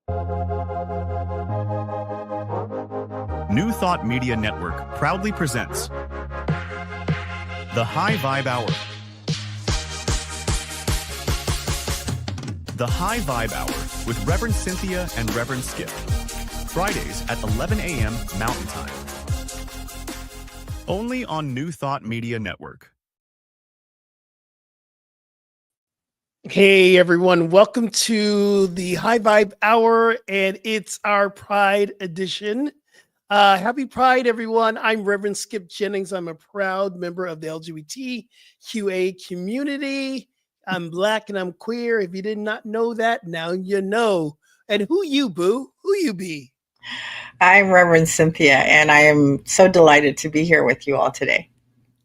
New Thought Media Network proudly presents The High Vibe Hour. The High Vibe Hour with Reverend Cynthia and Reverend Skip. Fridays at 11 a.m. Mountain Time. Only on New Thought Media Network. Hey everyone, welcome to the High Vibe Hour, and it's our Pride edition. Happy Pride, everyone. I'm Reverend Skip Jennings. I'm a proud member of the LGBTQA community. I'm Black and I'm queer. If you did not know that, now you know. And who you, boo? Who you be? I'm Reverend Cynthia, and I am so delighted to be here with you all today.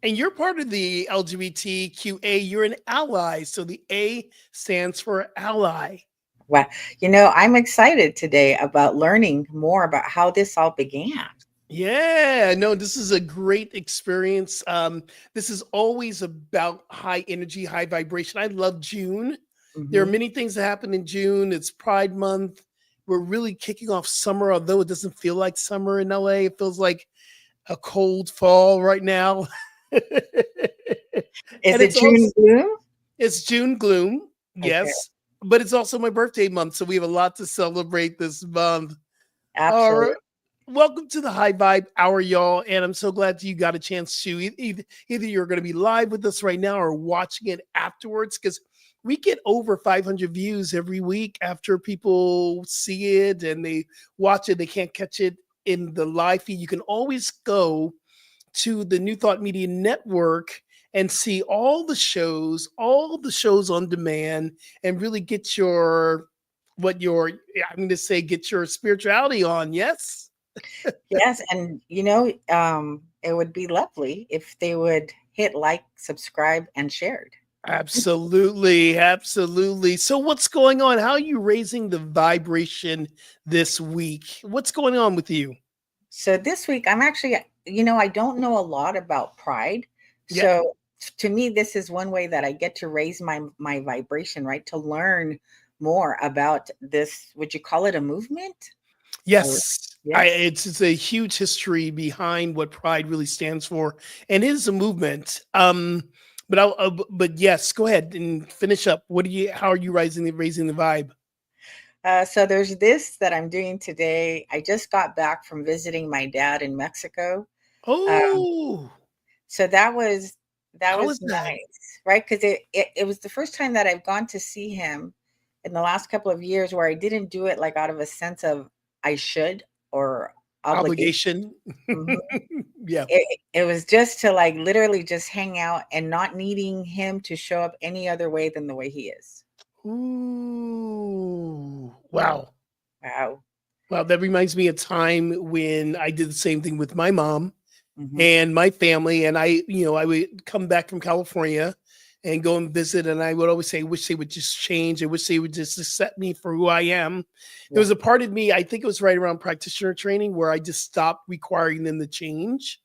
And you're part of the LGBTQA. You're an ally. So the A stands for ally. Well, I'm excited today about learning more about how this all began. Yeah, no, this is a great experience. This is always about high energy, high vibration. I love June. There are many things that happen in June. It's Pride Month. We're really kicking off summer, although it doesn't feel like summer in LA. It feels like a cold fall right now. Is it June gloom? It's June gloom, yes. Okay. But it's also my birthday month, so we have a lot to celebrate this month. Absolutely. All right. Welcome to the High Vibe Hour, y'all. And I'm so glad you got a chance to either you're going to be live with us right now or watching it afterwards, because we get over 500 views every week after people see it and they watch it. They can't catch it in the live feed. You can always go to the New Thought Media Network and see all the shows on demand, and really get your get your spirituality on. Yes. Yes. And, it would be lovely if they would hit like, subscribe, and shared. Absolutely. Absolutely. So what's going on? How are you raising the vibration this week? What's going on with you? So this week, I'm actually, I don't know a lot about Pride. Yep. So to me, this is one way that I get to raise my vibration, right? To learn more about this. Would you call it a movement? Yes. Yes. It's a huge history behind what Pride really stands for, and it is a movement. But yes, go ahead and finish up. How are you raising the vibe? So there's this that I'm doing today. I just got back from visiting my dad in Mexico. Oh, so that was how was nice, that? right? Because it was the first time that I've gone to see him in the last couple of years, where I didn't do it like out of a sense of I should or obligation. Yeah. It was just to like literally just hang out and not needing him to show up any other way than the way he is. Ooh, wow. Wow. Well, that reminds me of a time when I did the same thing with my mom and my family. And I would come back from California and go and visit. And I would always say, I wish they would just change. I wish they would just accept me for who I am. Yeah. There was a part of me, I think it was right around practitioner training, where I just stopped requiring them to change.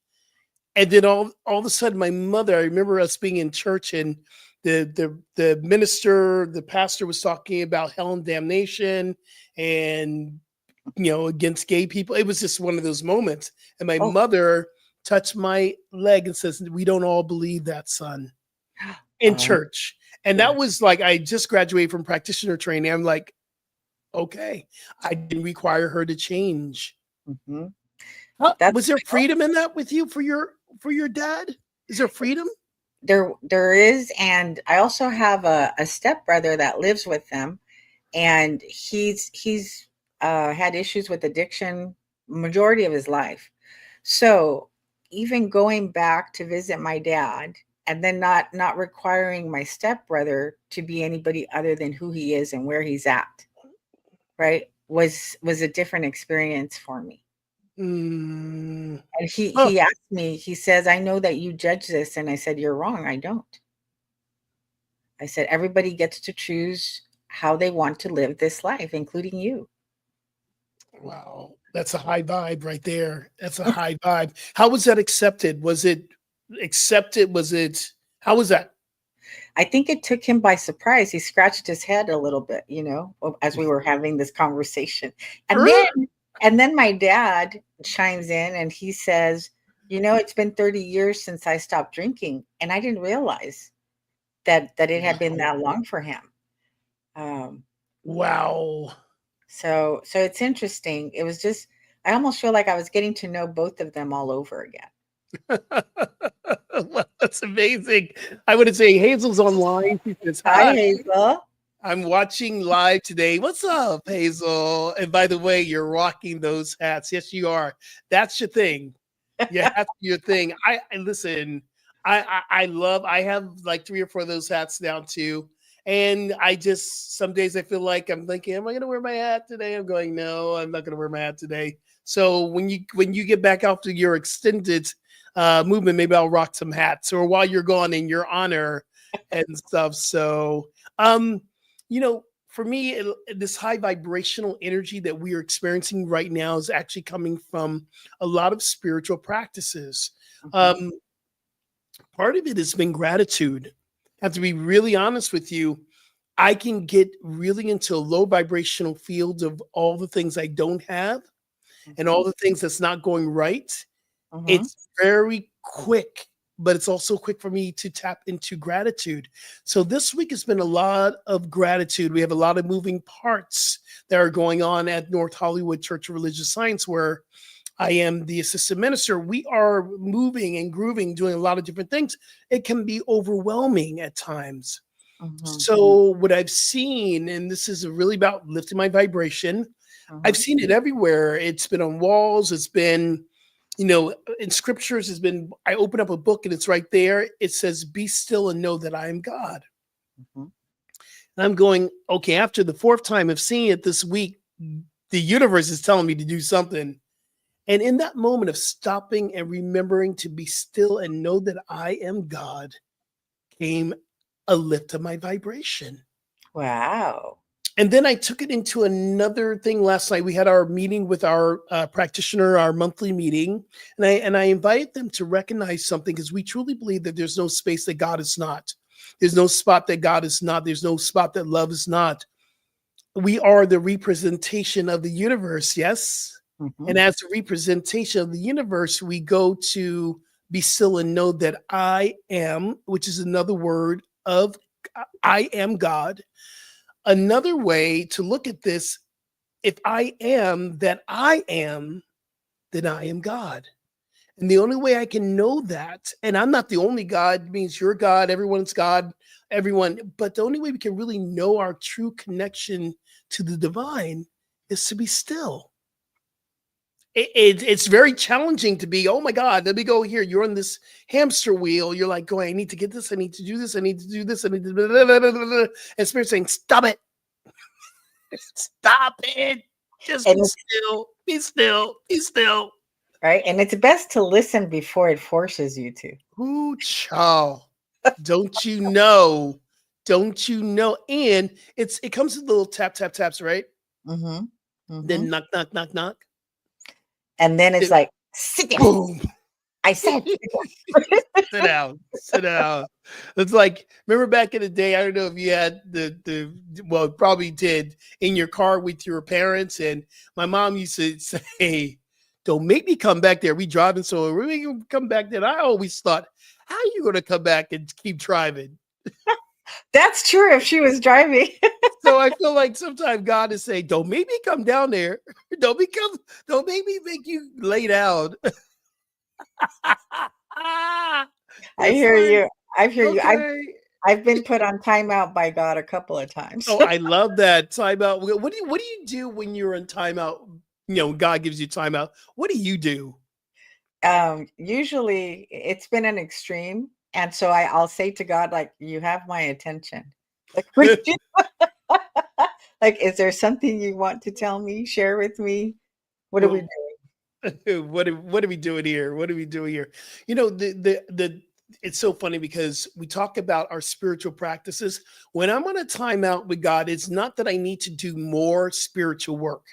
And then all of a sudden, my mother, I remember us being in church, and the minister, the pastor, was talking about hell and damnation and, against gay people. It was just one of those moments. And my mother touched my leg and says, "We don't all believe that, son," in church. And that was like, I just graduated from practitioner training. I'm like, okay, I didn't require her to change. Was there freedom in that with you for your dad? Is there freedom? There is. And I also have a stepbrother that lives with them, and he's had issues with addiction majority of his life. So even going back to visit my dad, and then not requiring my stepbrother to be anybody other than who he is and where he's at, right, was a different experience for me. And he asked me, he says, "I know that you judge this." And I said, "You're wrong. I don't." I said, "Everybody gets to choose how they want to live this life, including you." Wow. That's a high vibe right there. That's a high vibe. How was that accepted? Was it accepted? How was that? I think it took him by surprise. He scratched his head a little bit, as we were having this conversation. And then my dad chimes in and he says, it's been 30 years since I stopped drinking. And I didn't realize that it had been that long for him. Wow. So it's interesting. It was just, I almost feel like I was getting to know both of them all over again. Well, that's amazing. I would say Hazel's online. She says, Hi, Hazel. I'm watching live today. What's up, Hazel? And by the way, you're rocking those hats. Yes, you are. That's your thing. Yeah, that's your thing. I listen. I have like 3 or 4 of those hats now too. And some days I feel like I'm thinking, am I going to wear my hat today? I'm going, no, I'm not going to wear my hat today. So when you get back out to your extended movement, maybe I'll rock some hats, or while you're gone in your honor and stuff. So, for me, this high vibrational energy that we are experiencing right now is actually coming from a lot of spiritual practices. Mm-hmm. Part of it has been gratitude. I have to be really honest with you. I can get really into a low vibrational field of all the things I don't have and all the things that's not going right. Mm-hmm. It's very quick, but it's also quick for me to tap into gratitude. So this week has been a lot of gratitude. We have a lot of moving parts that are going on at North Hollywood Church of Religious Science, where I am the assistant minister. We are moving and grooving, doing a lot of different things. It can be overwhelming at times. Mm-hmm. So what I've seen, and this is really about lifting my vibration, I've seen it everywhere. It's been on walls. It's been, in scriptures, I open up a book and it's right there. It says, be still and know that I am God. Mm-hmm. And I'm going, okay, after the 4th time of seeing it this week, the universe is telling me to do something. And in that moment of stopping and remembering to be still and know that I am God, came a lift of my vibration. Wow. And then I took it into another thing last night. We had our meeting with our practitioner, our monthly meeting, and I invited them to recognize something, because we truly believe that there's no space that God is not. There's no spot that God is not. There's no spot that love is not. We are the representation of the universe, yes? Mm-hmm. And as a representation of the universe, we go to be still and know that I am, which is another word of I am God. Another way to look at this, if I am that I am, then I am God. And the only way I can know that, and I'm not the only God, means you're God, everyone's God, everyone, but the only way we can really know our true connection to the divine is to be still. It's very challenging to be, oh my God, let me go here. You're on this hamster wheel. You're like going, I need to get this. I need to do this. I need to do this. I need to blah, blah, blah, blah, blah. And Spirit's saying, stop it. Stop it. Just be still. Be still. Be still. Right. And it's best to listen before it forces you to. Ooh, child. Don't you know? Don't you know? And it comes with little taps, right? Mm-hmm. Mm-hmm. Then knock, knock, knock, knock. And then it's like, sit down. Boom. I said, sit down. Sit down. It's like, remember back in the day, I don't know if you had well, probably did, in your car with your parents. And my mom used to say, don't make me come back there. We driving, so we make you come back there. And I always thought, how are you going to come back and keep driving? That's true if she was driving. So I feel like sometimes God is saying, don't make me come down there. Don't make me make you lay down. I hear you. I hear you. I've been put on timeout by God a couple of times. Oh, I love that timeout. What do you do when you're in timeout? God gives you timeout. What do you do? Usually it's been an extreme. And so I'll say to God, like, you have my attention. Like, like, is there something you want to tell me? Share with me? What are we doing? What are we doing here? What are we doing here? It's so funny because we talk about our spiritual practices. When I'm on a timeout with God, it's not that I need to do more spiritual work.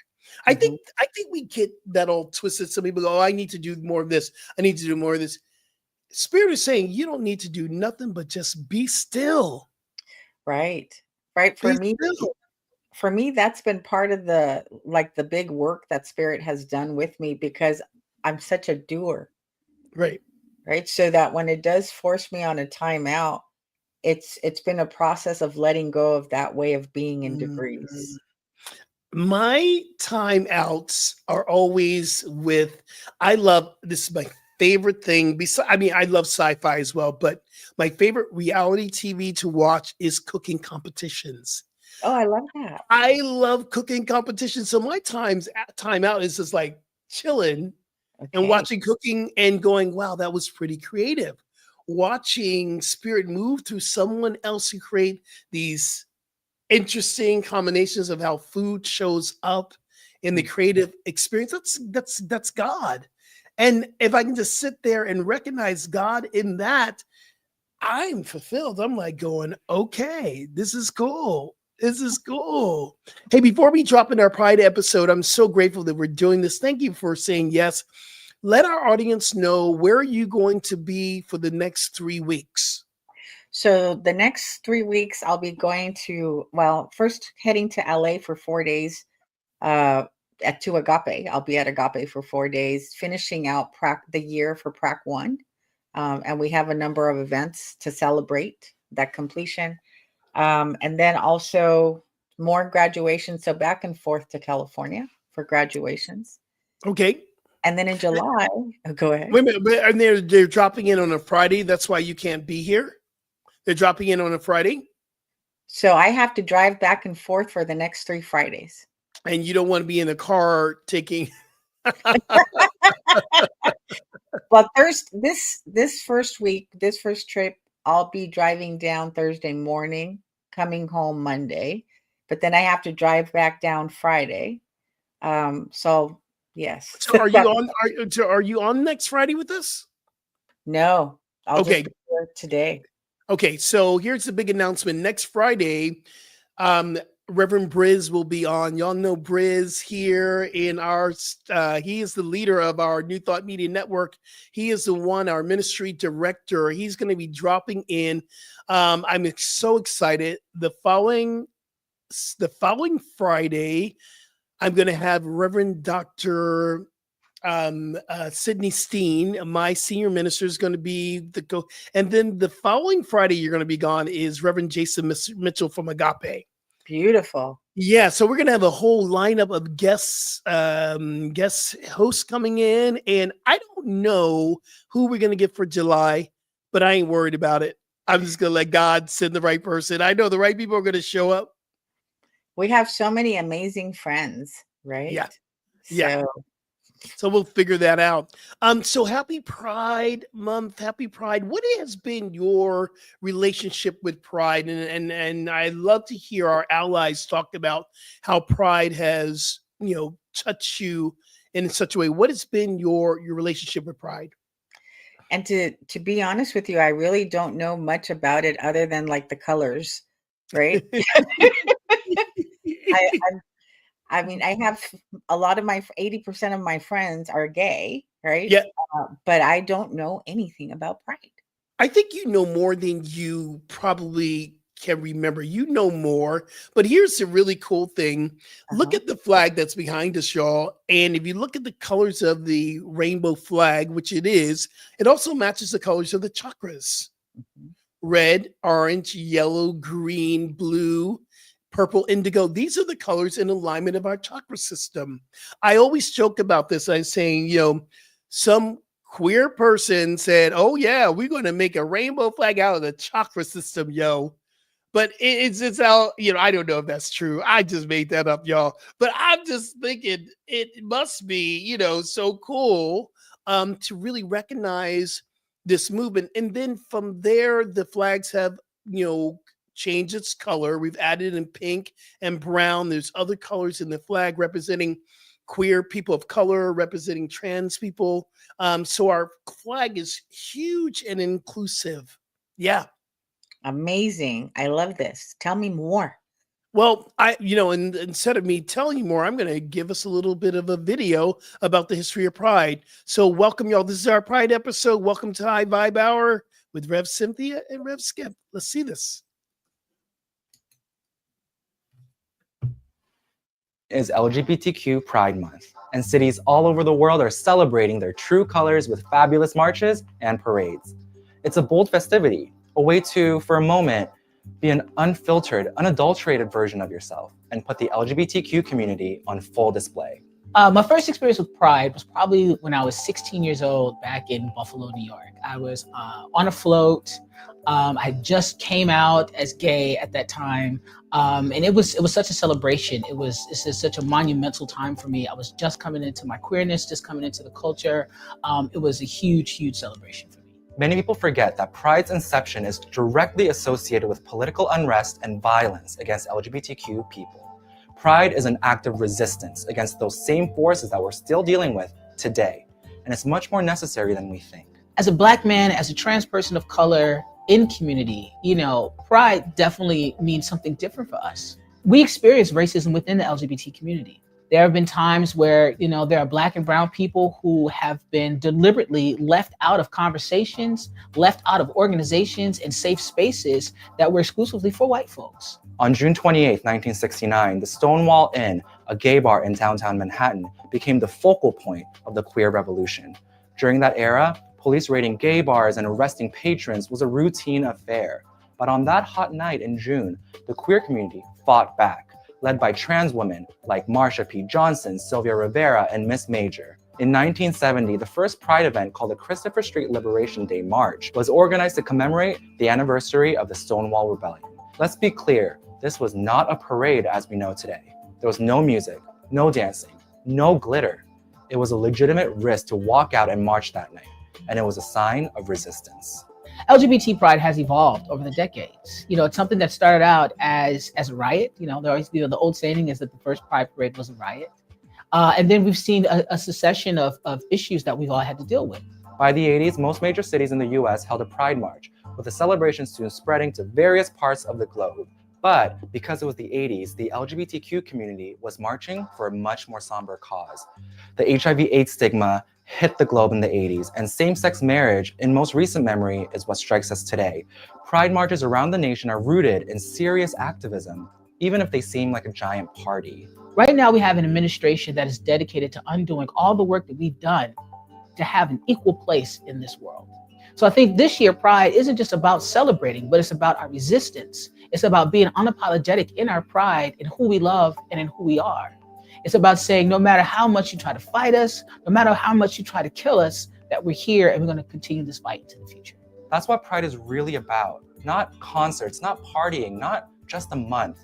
I think we get that all twisted. Some people go, oh, I need to do more of this. I need to do more of this. Spirit is saying you don't need to do nothing but just be still. Right. Right. Be still. For me, that's been part of the big work that Spirit has done with me, because I'm such a doer, Right. right? So that when it does force me on a timeout, it's been a process of letting go of that way of being in Mm. degrees. My timeouts are always with, I love, this is my favorite thing. Besides, I mean, I love sci-fi as well, but my favorite reality TV to watch is cooking competitions. Oh, I love that. I love cooking competitions. So my time out is just like chilling and Okay. watching cooking and going, wow, that was pretty creative. Watching spirit move through someone else who create these interesting combinations of how food shows up in the Mm. creative experience. That's God. And if I can just sit there and recognize God in that, I'm fulfilled. I'm like going, okay, this is cool. This is cool. Hey, before we drop in our Pride episode, I'm so grateful that we're doing this. Thank you for saying yes. Let our audience know, where are you going to be for the next 3 weeks? So the next 3 weeks, I'll be going to, well, first heading to LA for 4 days, uh, to Agape. I'll be at Agape for 4 days, finishing out the year for PRAC 1. And we have a number of events to celebrate that completion. And then also more graduations. So back and forth to California for graduations. Okay. And then in July, go ahead. Wait a minute, and they're dropping in on a Friday. That's why you can't be here. They're dropping in on a Friday, So I have to drive back and forth for the next 3 Fridays. and you don't want to be in the car taking. Well, this first week, this first trip, I'll be driving down Thursday morning, coming home Monday, but then I have to drive back down Friday. So yes. So are you on? Are you on next Friday with us? No, I'll just Okay. be here today. Okay. So here's the big announcement. Next Friday, um, Reverend Briz will be on. Y'all know Briz here in our. He is the leader of our New Thought Media Network. He is the one, our ministry director. He's going to be dropping in. I'm so excited. The following Friday, I'm going to have Reverend Dr. Sydney Steen, my senior minister, is going to be and then the following Friday you're going to be gone is Reverend Jason Mitchell from Agape. Beautiful. Yeah, so we're going to have a whole lineup of guest hosts coming in, and I don't know who we're going to get for July, but I ain't worried about it. I'm just going to let God send the right person. I know the right people are going to show up. We have so many amazing friends, right? Yeah. Yeah. So So we'll figure that out. So happy Pride Month, happy Pride. What has been your relationship with Pride? And I love to hear our allies talk about how Pride has, touched you in such a way. What has been your relationship with Pride? and to be honest with you, I really don't know much about it other than like the colors, right? I, I mean, I have a lot of 80% of my friends are gay, right? Yeah, But I don't know anything about Pride. I think you know more than you probably can remember. You know more, but here's the really cool thing. Look Uh-huh. at the flag that's behind us, y'all. And if you look at the colors of the rainbow flag, which it also matches the colors of the chakras: Mhm. red, orange, yellow, green, blue, purple, indigo. These are the colors in alignment of our chakra system. I always joke about this. I'm saying, some queer person said, "Oh yeah, we're going to make a rainbow flag out of the chakra system, yo." But it's how, I don't know if that's true. I just made that up, y'all. But I'm just thinking it must be, so cool to really recognize this movement. And then from there, the flags have, changed its color. We've added in pink and brown. There's other colors in the flag representing queer people of color, representing trans people. So our flag is huge and inclusive. Yeah. Amazing. I love this. Tell me more. Well, instead of me telling you more, I'm going to give us a little bit of a video about the history of Pride. So welcome, y'all. This is our Pride episode. Welcome to High Vibe Hour with Rev Cynthia and Rev Skip. Let's see this. is LGBTQ Pride Month, and cities all over the world are celebrating their true colors with fabulous marches and parades. It's a bold festivity, a way to, for a moment, be an unfiltered, unadulterated version of yourself and put the LGBTQ community on full display. My first experience with Pride was probably when I was 16 years old back in Buffalo, New York. I was on a float. I just came out as gay at that time. And it was such a celebration. It's just such a monumental time for me. I was just coming into my queerness, just coming into the culture. It was a huge, huge celebration for me. Many people forget that Pride's inception is directly associated with political unrest and violence against LGBTQ people. Pride is an act of resistance against those same forces that we're still dealing with today, and it's much more necessary than we think. As a Black man, as a trans person of color in community, Pride definitely means something different for us. We experience racism within the LGBT community. There have been times where, there are Black and brown people who have been deliberately left out of conversations, left out of organizations and safe spaces that were exclusively for white folks. On June 28, 1969, the Stonewall Inn, a gay bar in downtown Manhattan, became the focal point of the queer revolution. During that era, police raiding gay bars and arresting patrons was a routine affair. But on that hot night in June, the queer community fought back, led by trans women like Marsha P. Johnson, Sylvia Rivera, and Miss Major. In 1970, the first Pride event, called the Christopher Street Liberation Day March, was organized to commemorate the anniversary of the Stonewall Rebellion. Let's be clear, this was not a parade as we know today. There was no music, no dancing, no glitter. It was a legitimate risk to walk out and march that night, and it was a sign of resistance. LGBT Pride has evolved over the decades. It's something that started out as a riot. The old saying is that the first Pride parade was a riot. And then we've seen a succession of issues that we've all had to deal with. By the 80s, most major cities in the US held a Pride March, with the celebration soon spreading to various parts of the globe. But because it was the 80s, the LGBTQ community was marching for a much more somber cause. The HIV/AIDS stigma hit the globe in the 80s, and same-sex marriage, in most recent memory, is what strikes us today. Pride marches around the nation are rooted in serious activism, even if they seem like a giant party. Right now, we have an administration that is dedicated to undoing all the work that we've done to have an equal place in this world. So I think this year, Pride isn't just about celebrating, but it's about our resistance. It's about being unapologetic in our pride, in who we love and in who we are. It's about saying, no matter how much you try to fight us, no matter how much you try to kill us, that we're here and we're going to continue this fight into the future. That's what Pride is really about. Not concerts, not partying, not just a month.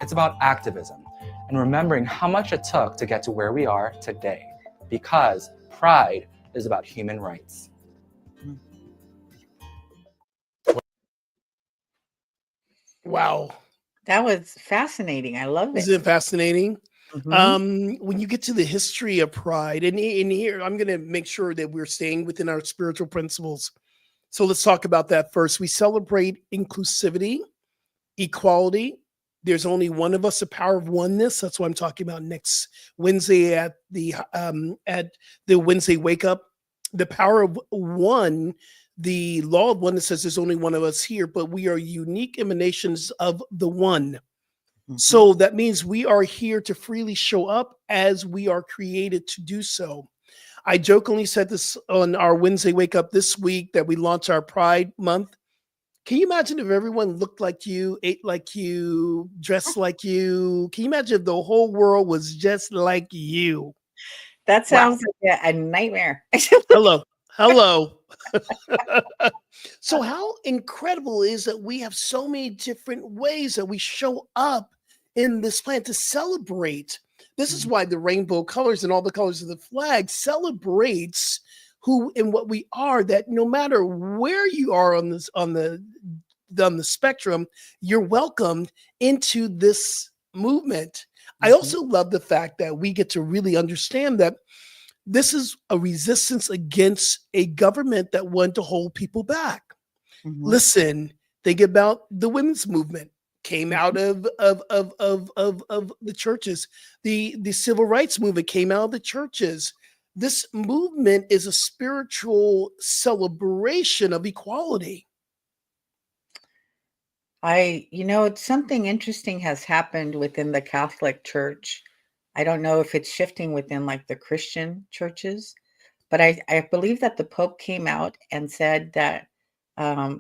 It's about activism and remembering how much it took to get to where we are today. Because Pride is about human rights. Wow. That was fascinating. I love it. Isn't it fascinating? Mhm. When you get to the history of Pride, and in here, I'm going to make sure that we're staying within our spiritual principles. So let's talk about that first. We celebrate inclusivity, equality. There's only one of us, the power of oneness. That's what I'm talking about next Wednesday at the Wednesday Wake Up. The power of one. The law of oneness says there's only one of us here, but we are unique emanations of the one. Mhm. So that means we are here to freely show up as we are created to do so. I jokingly said this on our Wednesday Wake Up this week that we launched our Pride Month. Can you imagine if everyone looked like you, ate like you, dressed like you? Can you imagine if the whole world was just like you? That sounds like a nightmare. Hello. So how incredible is that we have so many different ways that we show up in this planet to celebrate. This is why the rainbow colors and all the colors of the flag celebrates who and what we are, that no matter where you are on the spectrum, you're welcomed into this movement. I also love the fact that we get to really understand that this is a resistance against a government that wanted to hold people back. Listen, think about the women's movement came out of the churches. The civil rights movement came out of the churches. This movement is a spiritual celebration of equality. Something interesting has happened within the Catholic Church. I don't know if it's shifting within like the Christian churches, but I believe that the Pope came out and said that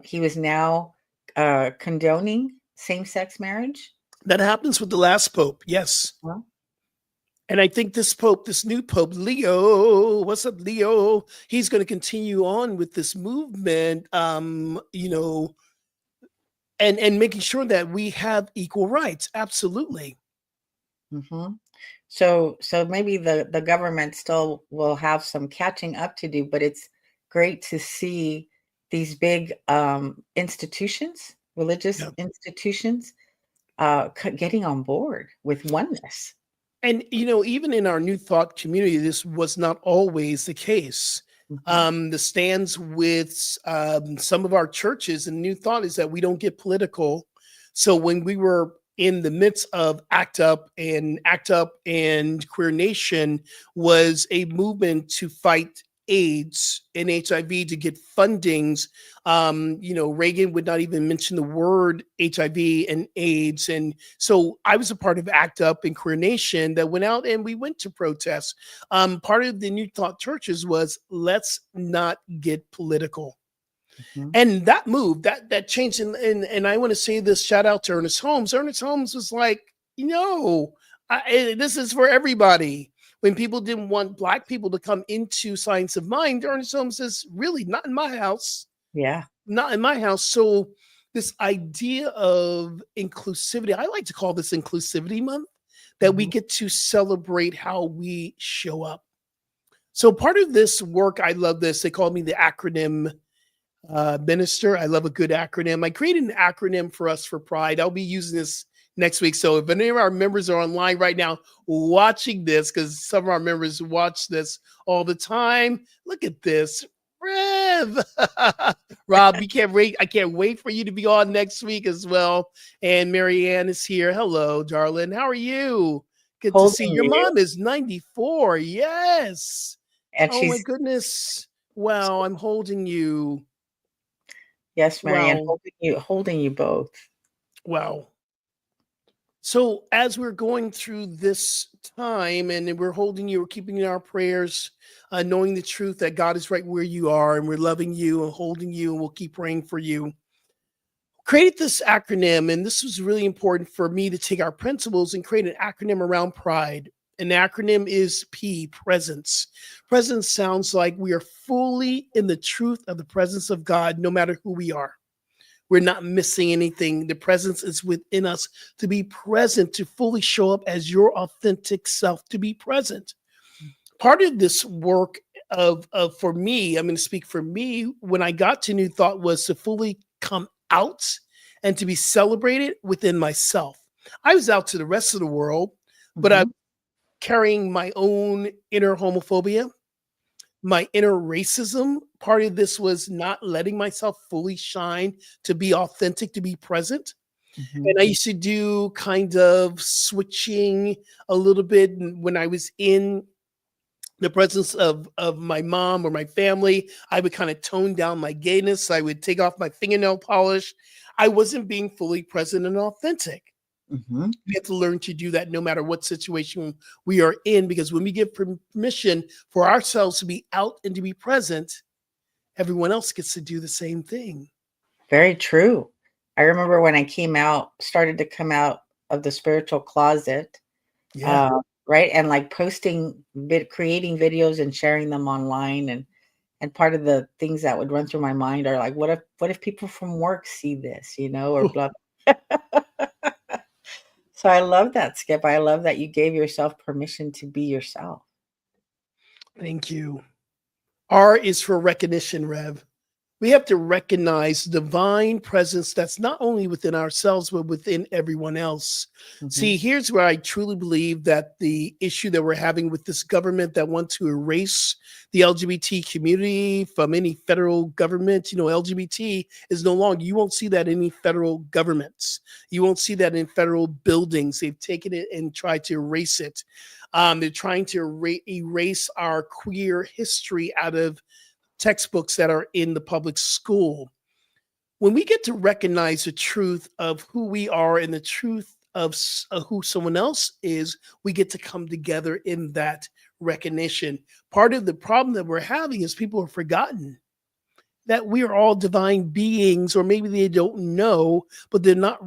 he was now condoning same-sex marriage. That happens with the last Pope, yes. Well, And I think this Pope, this new Pope, Leo, what's up, Leo? He's going to continue on with this movement, you know, and making sure that we have equal rights. Absolutely. mm-hmm. So maybe the government still will have some catching up to do, but it's great to see these big institutions, religious Yeah. institutions, getting on board with oneness. And, you know, even in our New Thought community, this was not always the case. Mhm. The stands with some of our churches and New Thought is that we don't get political. So when we were in the midst of ACT UP and Queer Nation was a movement to fight AIDS and HIV to get fundings. You know, Reagan would not even mention the word HIV and AIDS. And so I was a part of ACT UP and Queer Nation that went out and we went to protest. Part of the New Thought churches was let's not get political. Mhm. And that move, that changed, and I want to say this shout out to Ernest Holmes. Ernest Holmes was like, you know, this is for everybody. When people didn't want Black people to come into Science of Mind, Ernest Holmes says, really, not in my house, Yeah. not in my house. So this idea of inclusivity, I like to call this Inclusivity Month, that we Mhm. get to celebrate how we show up. So part of this work, I love this. They call me the acronym minister. I love a good acronym. I created an acronym for us for Pride. I'll be using this next week. So if any of our members are online right now watching this, because some of our members watch this all the time, look at this. Rev. Rob, you can't wait. I can't wait for you to be on next week as well. And Marianne is here. Hello, darling. How are you? Good to see Holding your you, mom is 94. Yes. and Oh my she's goodness. Wow, I'm holding you. yes, Marianne, Wow. holding you both. Wow. So as we're going through this time and we're holding you, we're keeping you in our prayers, knowing the truth that God is right where you are and we're loving you and holding you and we'll keep praying for you. Created this acronym, and this was really important for me to take our principles and create an acronym around pride. An acronym is P, presence. Presence sounds like we are fully in the truth of the presence of God, no matter who we are. We're not missing anything. The presence is within us to be present, to fully show up as your authentic self, to be present. Part of this work of for me, I'm going to speak for me, when I got to New Thought was to fully come out and to be celebrated within myself. I was out to the rest of the world, but I'm Mhm. carrying my own inner homophobia, my inner racism. Part of this was not letting myself fully shine, to be authentic, to be present. Mhm. And I used to do kind of switching a little bit when I was in the presence of my mom or my family. I would kind of tone down my gayness. I would take off my fingernail polish. I wasn't being fully present and authentic. Mhm. We have to learn to do that no matter what situation we are in, because when we give permission for ourselves to be out and to be present, everyone else gets to do the same thing. Very true. I remember when I started to come out of the spiritual closet, Yeah. right? And like creating videos and sharing them online. And part of the things that would run through my mind are like, what if people from work see this, or blah. So I love that, Skip. I love that you gave yourself permission to be yourself. Thank you. R is for recognition, Rev. We have to recognize divine presence that's not only within ourselves, but within everyone else. Mhm. See, here's where I truly believe that the issue that we're having with this government that wants to erase the LGBT community from any federal government, LGBT is no longer, you won't see that in any federal governments. You won't see that in federal buildings. They've taken it and tried to erase it. They're trying to erase our queer history out of textbooks that are in the public school. When we get to recognize the truth of who we are and the truth of who someone else is, we get to come together in that recognition. Part of the problem that we're having is people have forgotten that we are all divine beings, or maybe they don't know, but they're not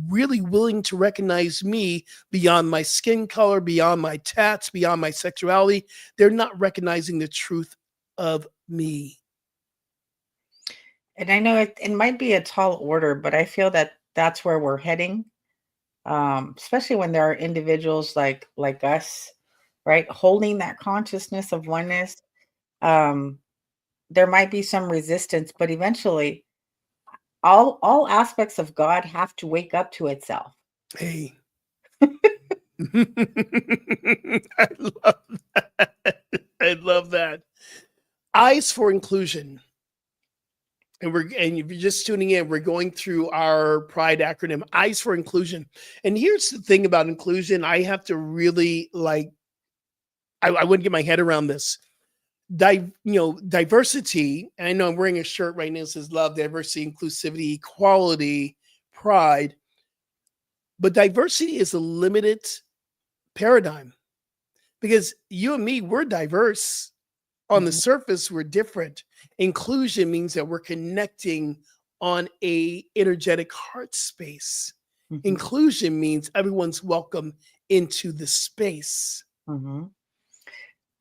really willing to recognize me beyond my skin color, beyond my tats, beyond my sexuality. They're not recognizing the truth of me. And I know it might be a tall order, but I feel that that's where we're heading, especially when there are individuals like us, right, holding that consciousness of oneness. There might be some resistance, but eventually all aspects of God have to wake up to itself. Hey. I love that. I love that. Eyes for inclusion. And if you're just tuning in, we're going through our Pride acronym, Eyes for Inclusion. And here's the thing about inclusion. I have to really I wouldn't get my head around this. Diversity, and I know I'm wearing a shirt right now that says love, diversity, inclusivity, equality, pride. But diversity is a limited paradigm, because you and me, we're diverse. On the surface, we're different. Inclusion means that we're connecting on a energetic heart space. Inclusion means everyone's welcome into the space.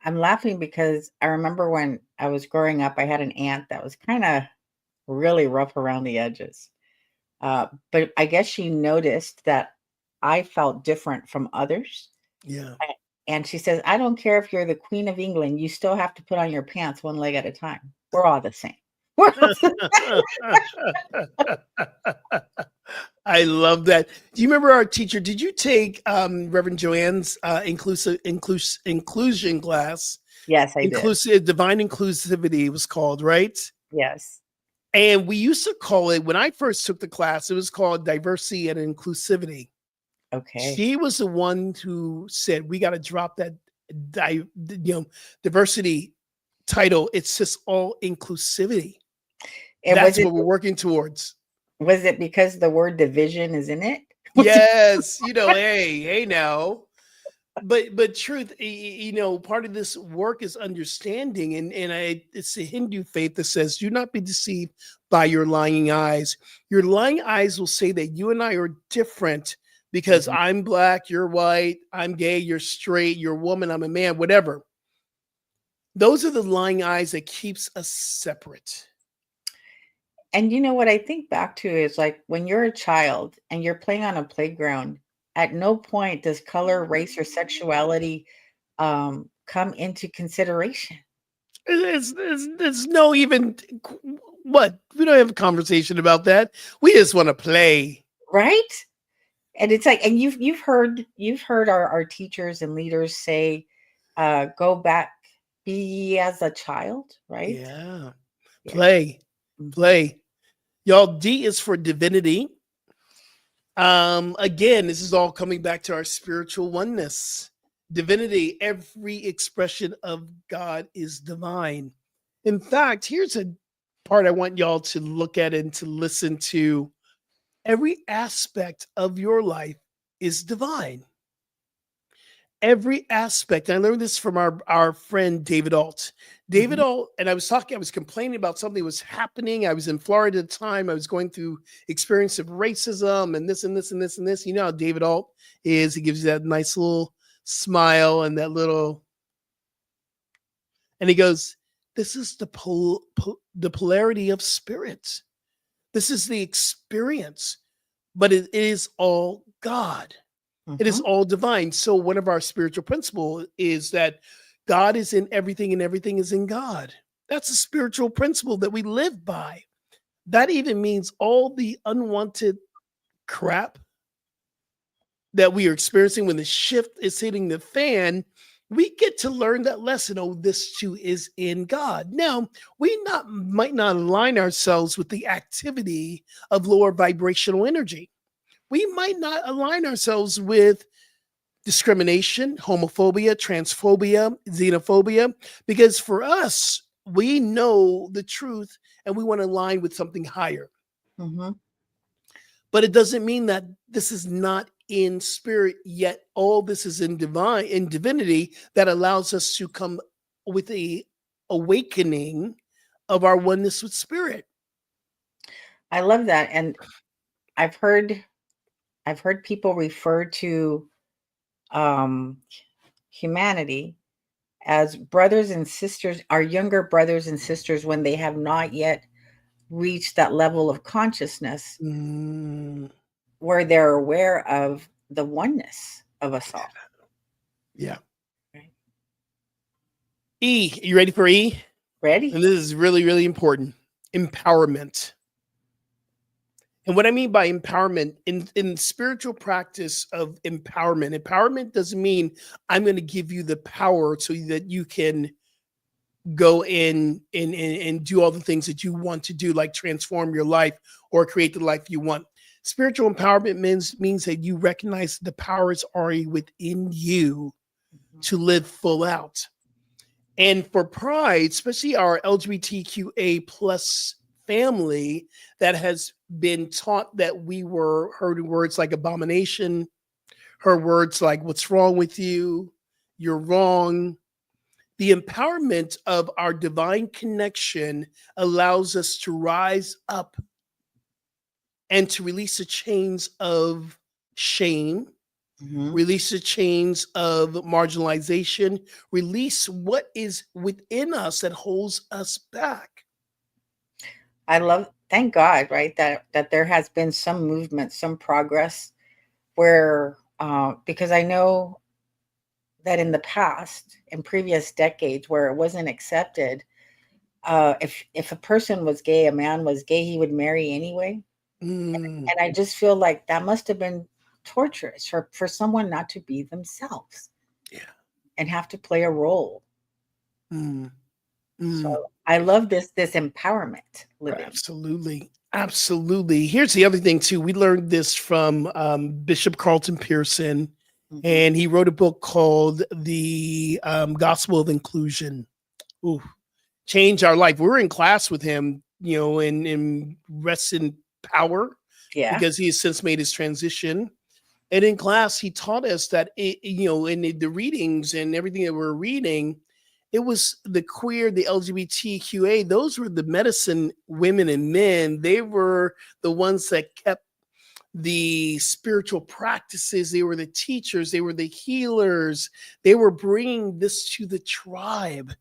I'm laughing because I remember when I was growing up, I had an aunt that was kind of really rough around the edges. But I guess she noticed that I felt different from others. Yeah. And she says, I don't care if you're the Queen of England, you still have to put on your pants one leg at a time. We're all the same. I love that. Do you remember our teacher? Did you take Reverend Joanne's inclusion class? Yes, I did. Divine Inclusivity was called, right? Yes. And we used to call it, when I first took the class, it was called Diversity and Inclusivity. Okay. She was the one who said, we got to drop that diversity title. It's just all inclusivity. And that's what we're working towards. Was it because the word division is in it? Yes. Hey now. But truth, part of this work is understanding. And it's the Hindu faith that says, do not be deceived by your lying eyes. Your lying eyes will say that you and I are different because I'm black, you're white, I'm gay, you're straight, you're a woman, I'm a man, whatever. Those are the lying eyes that keeps us separate. And you know what I think back to is, like, when you're a child and you're playing on a playground, at no point does color, race, or sexuality come into consideration. There's no even what, we don't have a conversation about that. We just want to play, right? And it's like, and you've heard our teachers and leaders say, go back, be ye as a child, right? Yeah. Play. Y'all, D is for divinity. Again, this is all coming back to our spiritual oneness. Divinity, every expression of God is divine. In fact, here's a part I want y'all to look at and to listen to. Every aspect of your life is divine. Every aspect. And I learned this from our friend David Alt. David Alt, and I was complaining about something that was happening. I was in Florida at the time. I was going through experience of racism and this and this and this and this. You know how David Alt is. He gives you that nice little smile and that little, and he goes, this is the polarity of spirits. This is the experience, but it is all God. It is all divine. So one of our spiritual principles is that God is in everything and everything is in God. That's a spiritual principle that we live by. That even means all the unwanted crap that we are experiencing when the shift is hitting the fan, we get to learn that lesson. Oh, this too is in God. Now, we might not align ourselves with the activity of lower vibrational energy. We might not align ourselves with discrimination, homophobia, transphobia, xenophobia, because for us, we know the truth and we want to align with something higher. But it doesn't mean that this is not in spirit, yet all this is in divinity, that allows us to come with a awakening of our oneness with spirit. I love that. And I've heard people refer to humanity as brothers and sisters, our younger brothers and sisters, when they have not yet reached that level of consciousness where they're aware of the oneness of us all. Yeah. Right. E, you ready for E? Ready? And this is really, really important. Empowerment. And what I mean by empowerment, in spiritual practice of empowerment doesn't mean I'm going to give you the power so that you can go in and do all the things that you want to do, like transform your life or create the life you want. Spiritual empowerment means that you recognize the power is already within you to live full out. And for Pride, especially our LGBTQA plus family that has been taught that we were heard words like abomination, heard words like what's wrong with you, you're wrong. The empowerment of our divine connection allows us to rise up and to release the chains of shame, release the chains of marginalization, release what is within us that holds us back. Thank God, right, that there has been some movement, some progress where, because I know that in the past, in previous decades where it wasn't accepted, if a person was gay, a man was gay, he would marry anyway. And I just feel like that must have been torturous for someone not to be themselves and have to play a role. So I love this empowerment living. Absolutely. Here's the other thing too. We learned this from Bishop Carlton Pearson, and he wrote a book called The Gospel of Inclusion. Ooh, changed our life. We were in class with him, in Rest in Power, because he has since made his transition. And in class, he taught us that, in the readings and everything that we're reading, it was the queer, the LGBTQA, those were the medicine women and men. They were the ones that kept the spiritual practices. They were the teachers. They were the healers. They were bringing this to the tribe.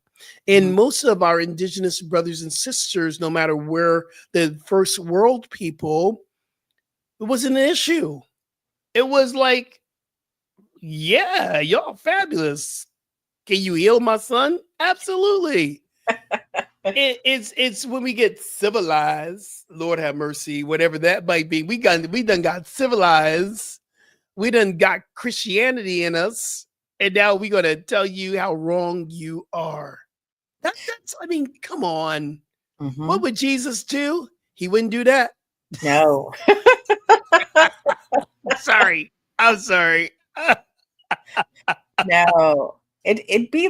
And most of our indigenous brothers and sisters, no matter where the first world people, it wasn't an issue. It was like, yeah, y'all fabulous. Can you heal my son? Absolutely. It's when we get civilized, Lord have mercy, whatever that might be. We done got civilized. We done got Christianity in us. And now we're going to tell you how wrong you are. That's, come on. What would Jesus do? He wouldn't do that. No. I'm sorry. No. It'd be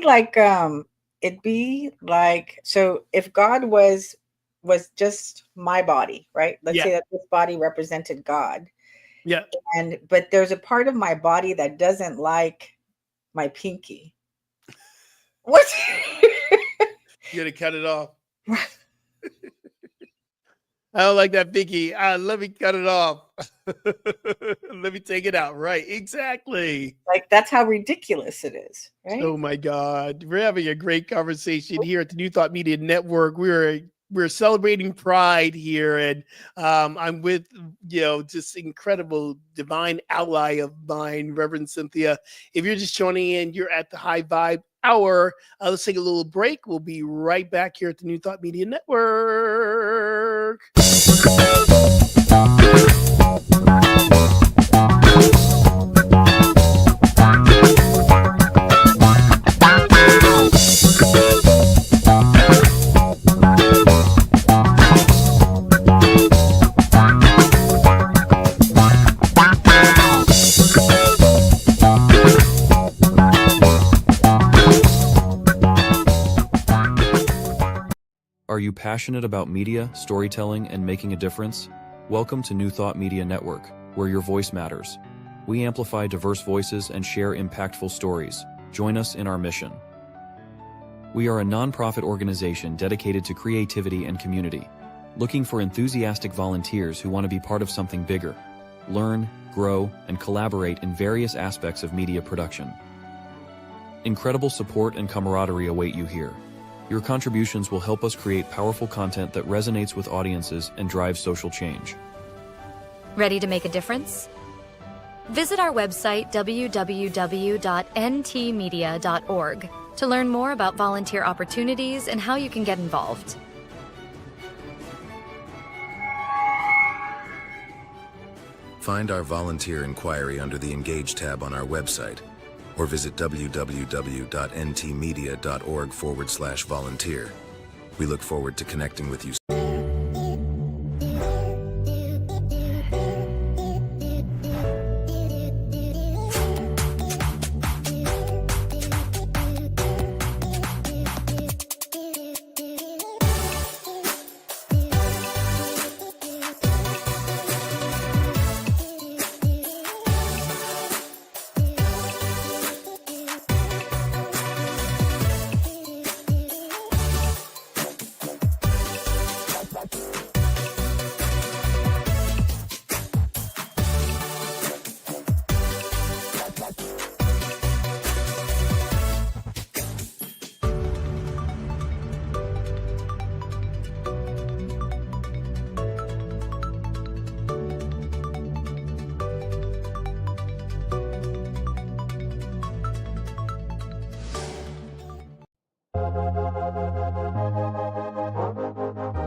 like, so if God was just my body, right? Let's say that this body represented God. Yeah. But there's a part of my body that doesn't like my pinky. What? You're gonna cut it off. I don't like that pinky. Let me cut it off. Let me take it out. Right. Exactly. Like, that's how ridiculous it is. Right. Oh my God. We're having a great conversation here at the New Thought Media Network. We're celebrating Pride here. And I'm with, just incredible divine ally of mine, Reverend Cynthia. If you're just joining in, you're at the High Vibe Hour. Let's take a little break. We'll be right back here at the New Thought Media Network. Are you passionate about media, storytelling, and making a difference? Welcome to New Thought Media Network, where your voice matters. We amplify diverse voices and share impactful stories. Join us in our mission. We are a nonprofit organization dedicated to creativity and community, looking for enthusiastic volunteers who want to be part of something bigger, learn, grow, and collaborate in various aspects of media production. Incredible support and camaraderie await you here. Your contributions will help us create powerful content that resonates with audiences and drives social change. Ready to make a difference? Visit our website www.ntmedia.org to learn more about volunteer opportunities and how you can get involved. Find our volunteer inquiry under the Engage tab on our website, or visit www.ntmedia.org/volunteer. We look forward to connecting with you.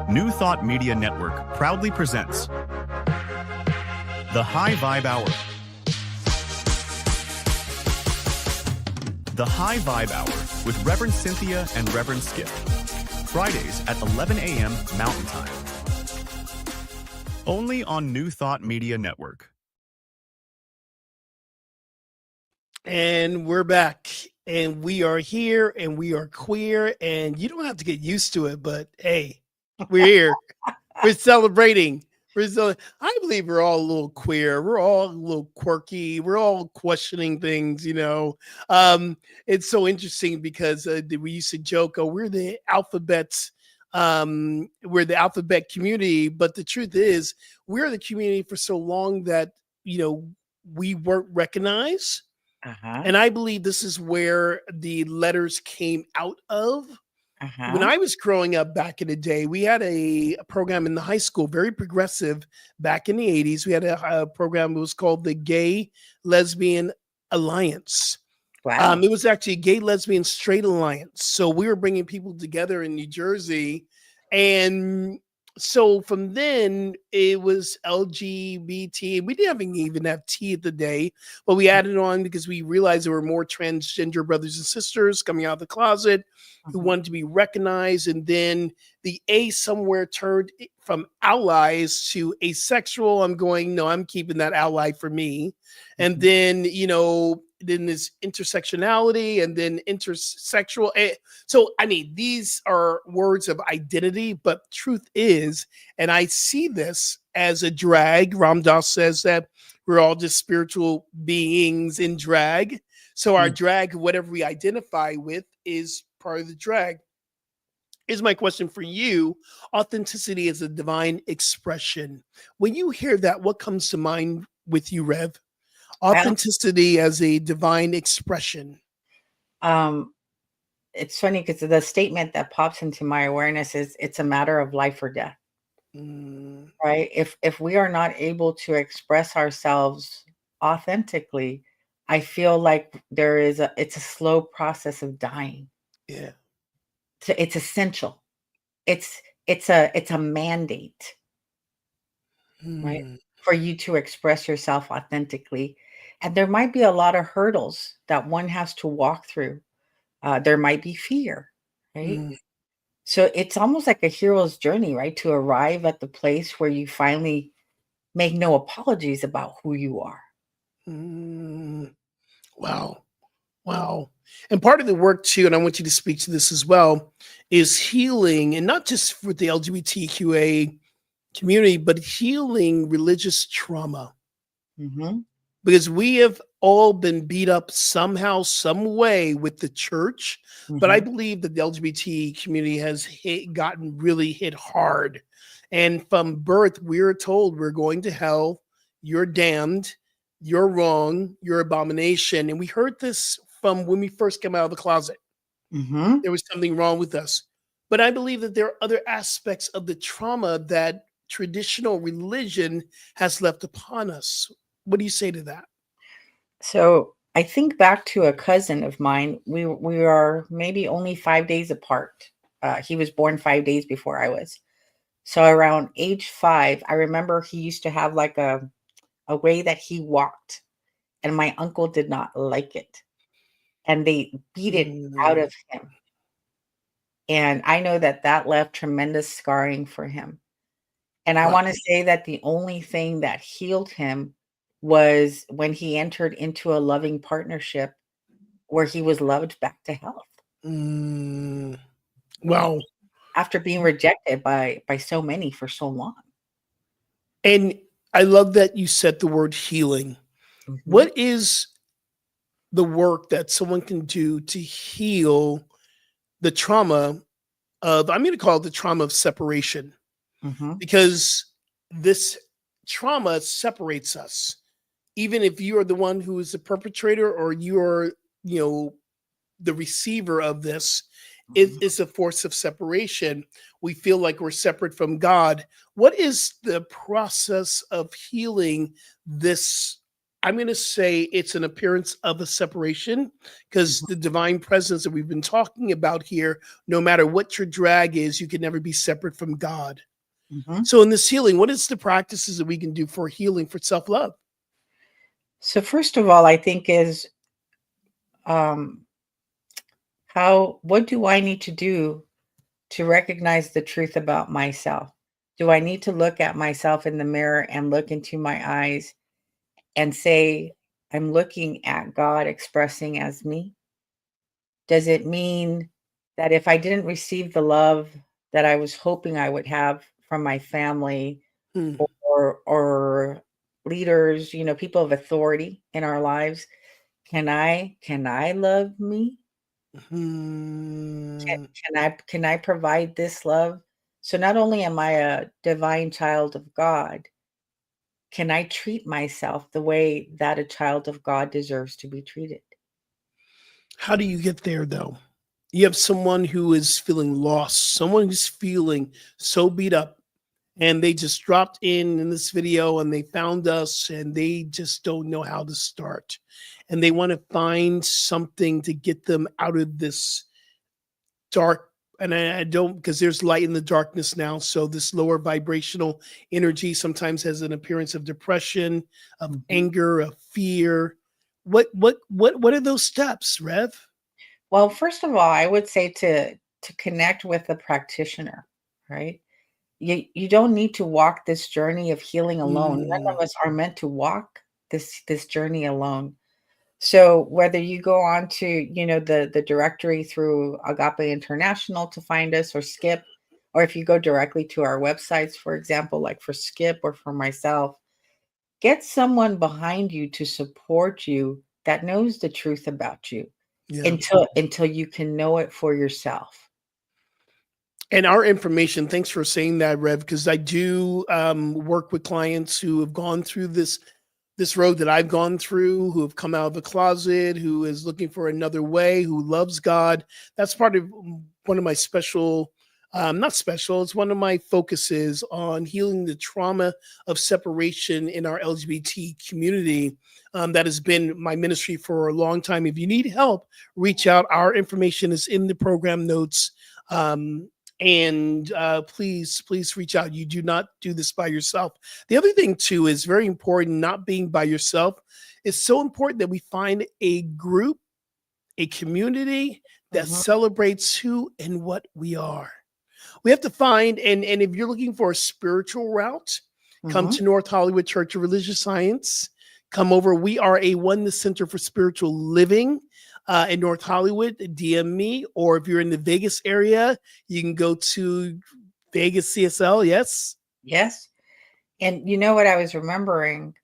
New Thought Media Network proudly presents The High Vibe Hour. The High Vibe Hour with Reverend Cynthia and Reverend Skip. Fridays at 11 a.m. Mountain Time. Only on New Thought Media Network. And we're back, and we are here, and we are queer, and you don't have to get used to it, but hey, we're here. We're celebrating. I believe we're all a little queer. We're all a little quirky. We're all questioning things, you know. It's so interesting because we used to joke, oh, we're the alphabets. We're the alphabet community. But the truth is, we're the community for so long that, you know, we weren't recognized. And I believe this is where the letters came out of. When I was growing up back in the day, we had a program in the high school, very progressive back in the 80s. We had a program that was called the Gay Lesbian Alliance. Wow. It was actually a gay, lesbian, straight alliance. So we were bringing people together in New Jersey. And so from then it was LGBT. We didn't even have T at the day, but we added on because we realized there were more transgender brothers and sisters coming out of the closet who wanted to be recognized. And then the A somewhere turned from allies to asexual. I'm going, no, I'm keeping that ally for me. And then, you know, then this intersectionality and then intersexual. So, I mean, these are words of identity, but truth is, and I see this as a drag. Ram Dass says that we're all just spiritual beings in drag. So our drag, whatever we identify with, is part of the drag. Here's my question for you. Authenticity is a divine expression. When you hear that, what comes to mind with you, Rev? Authenticity as a divine expression. It's funny because the statement that pops into my awareness is it's a matter of life or death. Right? If we are not able to express ourselves authentically, I feel like it's a slow process of dying. Yeah. So it's essential. It's a mandate, right? For you to express yourself authentically. And there might be a lot of hurdles that one has to walk through. There might be fear, right? So it's almost like a hero's journey, right? To arrive at the place where you finally make no apologies about who you are. Wow. Wow. And part of the work too, and I want you to speak to this as well, is healing, and not just for the LGBTQA community, but healing religious trauma. because we have all been beat up somehow, some way with the church. But I believe that the LGBT community has gotten really hit hard. And from birth, we're told we're going to hell, you're damned, you're wrong, you're abomination. And we heard this from when we first came out of the closet. There was something wrong with us. But I believe that there are other aspects of the trauma that traditional religion has left upon us. What do you say to that? So I think back to a cousin of mine. We are maybe only 5 days apart. He was born 5 days before I was. So around age 5, I remember he used to have like a way that he walked, and my uncle did not like it, and they beat it out of him. And I know that that left tremendous scarring for him. And I want to say that the only thing that healed him was when he entered into a loving partnership where he was loved back to health. Wow. After being rejected by so many for so long. And I love that you said the word healing. What is the work that someone can do to heal the trauma of, I'm going to call it the trauma of separation, because this trauma separates us. Even if you are the one who is the perpetrator or you are, the receiver of this, it is a force of separation. We feel like we're separate from God. What is the process of healing this? I'm going to say it's an appearance of a separation, because the divine presence that we've been talking about here, no matter what your drag is, you can never be separate from God. So in this healing, what is the practices that we can do for healing, for self-love? So first of all, I think is what do I need to do to recognize the truth about myself? Do I need to look at myself in the mirror and look into my eyes and say, I'm looking at God expressing as me? Does it mean that if I didn't receive the love that I was hoping I would have from my family or leaders, people of authority in our lives, can I love me? Can I provide this love? So not only am I a divine child of God, can I treat myself the way that a child of God deserves to be treated? How do you get there, though? You have someone who is feeling lost, someone who's feeling so beat up, and they just dropped in this video and they found us and they just don't know how to start. And they want to find something to get them out of this dark. And I don't, because there's light in the darkness now. So this lower vibrational energy sometimes has an appearance of depression, of anger, of fear. What are those steps, Rev? Well, first of all, I would say to connect with a practitioner, right? You don't need to walk this journey of healing alone. None of us are meant to walk this journey alone. So whether you go on to, the directory through Agape International to find us, or Skip, or if you go directly to our websites, for example, like for Skip or for myself, get someone behind you to support you that knows the truth about you until you can know it for yourself. And our information, thanks for saying that, Rev, because I do work with clients who have gone through this road that I've gone through, who have come out of the closet, who is looking for another way, who loves God. That's part of one of my special, not special, it's one of my focuses on healing the trauma of separation in our LGBT community. That has been my ministry for a long time. If you need help, reach out. Our information is in the program notes. And please reach out. You do not do this by yourself. The other thing too is very important, not being by yourself. It's so important that we find a group, a community that celebrates who and what we are. We have to find, and if you're looking for a spiritual route, come to North Hollywood Church of Religious Science. Come over. We are a Oneness Center for Spiritual Living. In North Hollywood, DM me, or if you're in the Vegas area, you can go to Vegas CSL. Yes. Yes. And you know what I was remembering,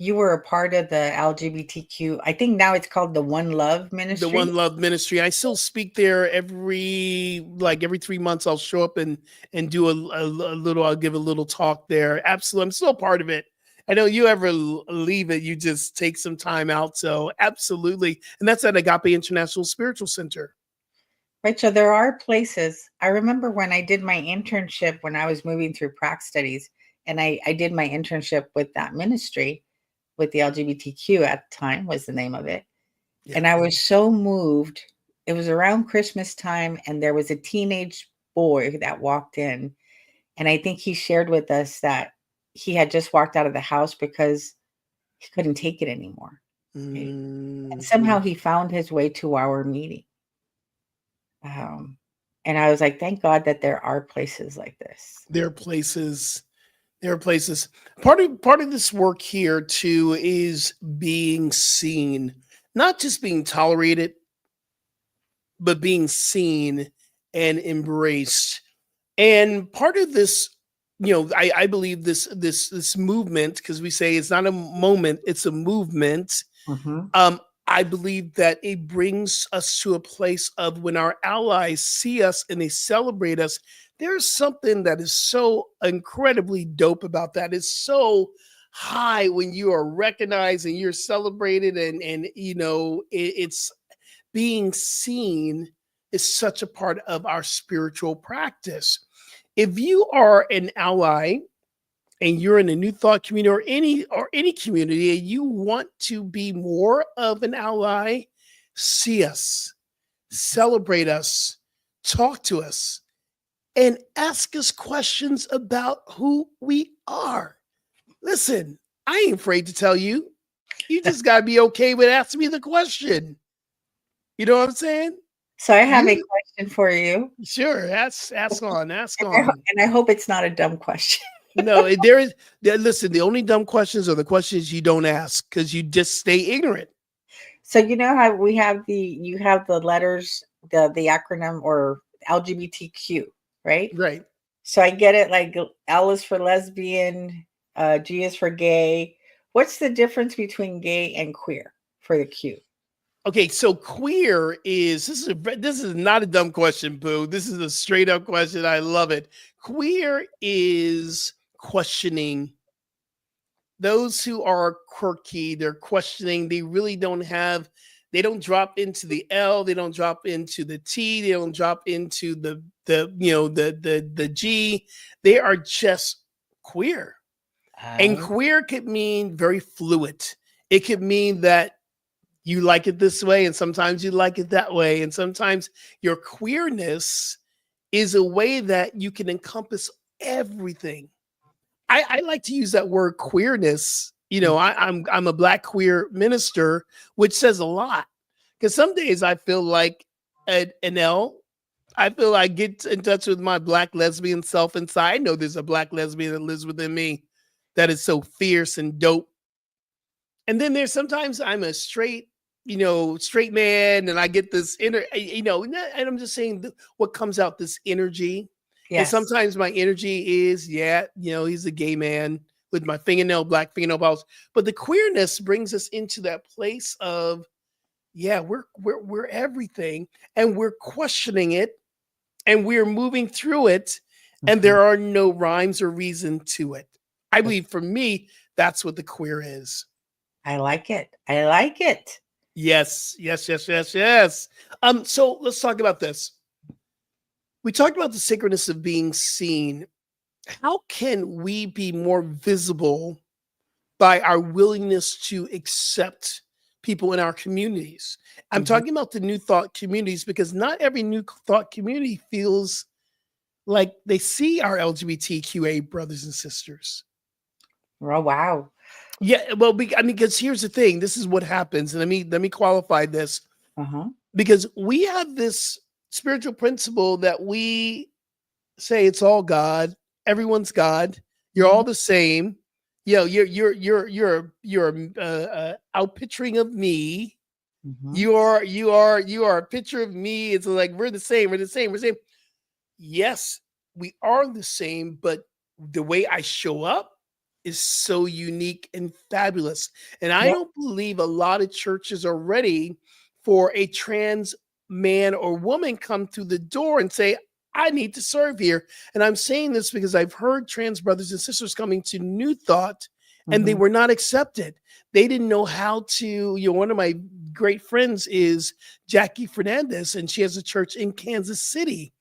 you were a part of the LGBTQ. I think now it's called the One Love Ministry. The One Love Ministry. I still speak there every 3 months. I'll show up and do a little. I'll give a little talk there. Absolutely, I'm still a part of it. I know you ever leave it, you just take some time out. So absolutely, and that's at Agape International Spiritual Center. Right. So there are places. I remember when I did my internship when I was moving through Prac studies, and I did my internship with that ministry, with the LGBTQ at the time was the name of it. Yeah. And I was so moved. It was around Christmas time, and there was a teenage boy that walked in. And I think he shared with us that he had just walked out of the house because he couldn't take it anymore. Right? And somehow he found his way to our meeting. And I was like, thank God that there are places like this. There are places. Part of this work here too is being seen, not just being tolerated, but being seen and embraced. And part of this, I believe this movement, because we say it's not a moment, it's a movement. Mm-hmm. I believe that it brings us to a place of when our allies see us and they celebrate us. There's something that is so incredibly dope about that. It's so high when you are recognized and you're celebrated, and it's being seen is such a part of our spiritual practice. If you are an ally and you're in a New Thought community or any community, and you want to be more of an ally, see us, celebrate us, talk to us, and ask us questions about who we are. Listen, I ain't afraid to tell you. You just got to be okay with asking me the question. You know what I'm saying? So I have a question for you. Sure, ask on. And I hope it's not a dumb question. No, listen, the only dumb questions are the questions you don't ask because you just stay ignorant. So you know how you have the letters, the acronym or LGBTQ, right? Right. So I get it, like L is for lesbian, G is for gay. What's the difference between gay and queer for the Q? Okay, so queer this is not a dumb question, Boo. This is a straight up question. I love it. Queer is questioning. Those who are quirky, they're questioning. They really they don't drop into the L, they don't drop into the T, they don't drop into the G. They are just queer. And queer could mean very fluid. It could mean that you like it this way, and sometimes you like it that way. And sometimes your queerness is a way that you can encompass everything. I like to use that word queerness. I'm a Black queer minister, which says a lot. Because some days I feel like an L. I feel I get in touch with my Black lesbian self inside. I know there's a Black lesbian that lives within me that is so fierce and dope. And then there's sometimes I'm a straight man, and I get this inner, and I'm just saying what comes out, this energy. Yes. And sometimes my energy is, he's a gay man with my black fingernail polish. But the queerness brings us into that place of, we're everything, and we're questioning it, and we're moving through it, and there are no rhymes or reason to it. I believe for me, that's what the queer is. I like it. Yes. So let's talk about this. We talked about the sacredness of being seen. How can we be more visible by our willingness to accept people in our communities? I'm talking about the New Thought communities, because not every New Thought community feels like they see our LGBTQA brothers and sisters. Oh, wow. Yeah, well, because here's the thing. This is what happens. And let me qualify this. Because we have this spiritual principle that we say it's all God. Everyone's God. You're all the same. You're outpicturing of me. You are a picture of me. It's like we're the same. Yes, we are the same, but the way I show up is so unique and fabulous. And I Yeah. don't believe a lot of churches are ready for a trans man or woman come through the door and say, I need to serve here. And I'm saying this because I've heard trans brothers and sisters coming to New Thought and they Mhm. were not accepted. They didn't know how to, one of my great friends is Jackie Fernandez, and she has a church in Kansas City.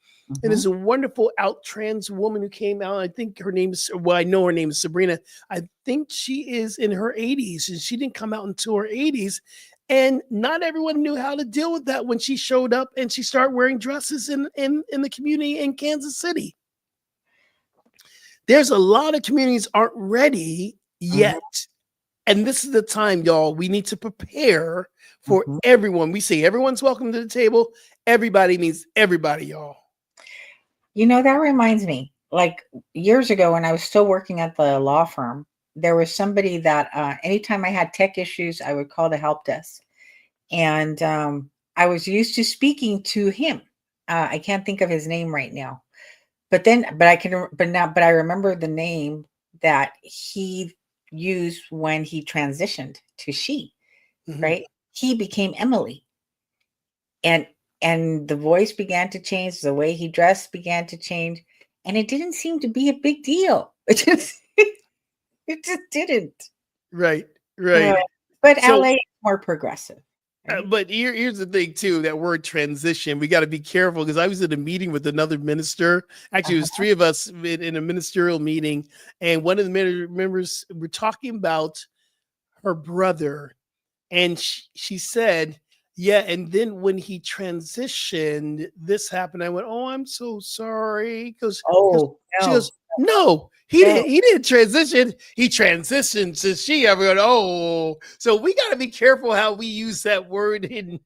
And Mhm. is a wonderful out trans woman who came out. I think her name is, well, I know her name is Sabrina. I think she is in her 80s, and she didn't come out until her 80s. And not everyone knew how to deal with that when she showed up and she started wearing dresses in the community in Kansas City. There's a lot of communities aren't ready yet. Mhm. And this is the time, y'all. We need to prepare for Mhm. everyone. We say everyone's welcome to the table. Everybody means everybody, y'all. That reminds me, like years ago when I was still working at the law firm, there was somebody that anytime I had tech issues, I would call the help desk. And I was used to speaking to him. I can't think of his name right now. But I remember the name that he used when he transitioned to she, Mhm. right? He became Emily. And the voice began to change, the way he dressed began to change, and it didn't seem to be a big deal. It just didn't. Right, Uh, right. but So, LA is more progressive, right? but here's the thing too, that word transition, we got to be careful because I was at a meeting with another minister. Actually, it was Uh-huh. three of us in a ministerial meeting, and one of the members were talking about her brother, and she said, yeah, and then when he transitioned, this happened. I went, oh, I'm so sorry. Because Oh, she no, goes, no, no. he didn't transition. He transitioned to she. I'm going, oh, so we got to be careful how we use that word in.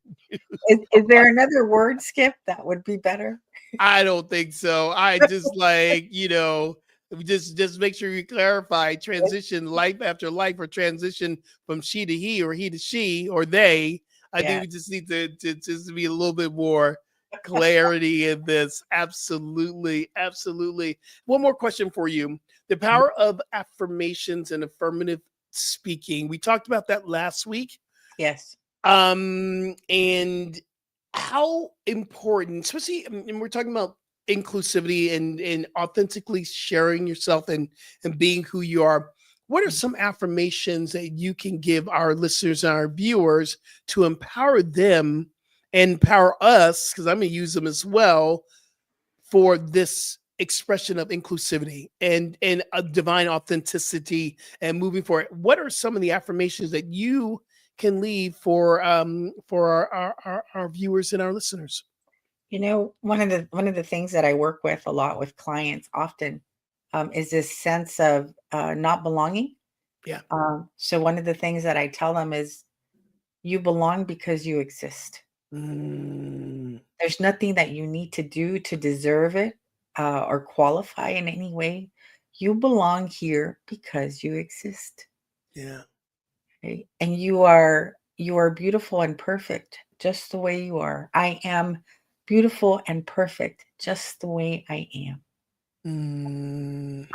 Is there another word, Skip, that would be better? I don't think so. I just like, just make sure you clarify transition life after life, or transition from she to he, or he to she, or they. I think Yeah. we just need to just be a little bit more clarity in this. Absolutely. Absolutely. One more question for you. The power of affirmations and affirmative speaking. We talked about that last week. Yes. And how important, especially, and we're talking about inclusivity and authentically sharing yourself and being who you are. What are some affirmations that you can give our listeners and our viewers to empower them and empower us? Because I'm going to use them as well for this expression of inclusivity and a divine authenticity and moving forward. What are some of the affirmations that you can leave for our viewers and our listeners? One of the things that I work with a lot with clients often is this sense of not belonging. Yeah. So one of the things that I tell them is, you belong because you exist. Mm, There's nothing that you need to do to deserve it or qualify in any way. You belong here because you exist, yeah. right? And you are beautiful and perfect just the way you are. I am beautiful and perfect just the way I am. Mm,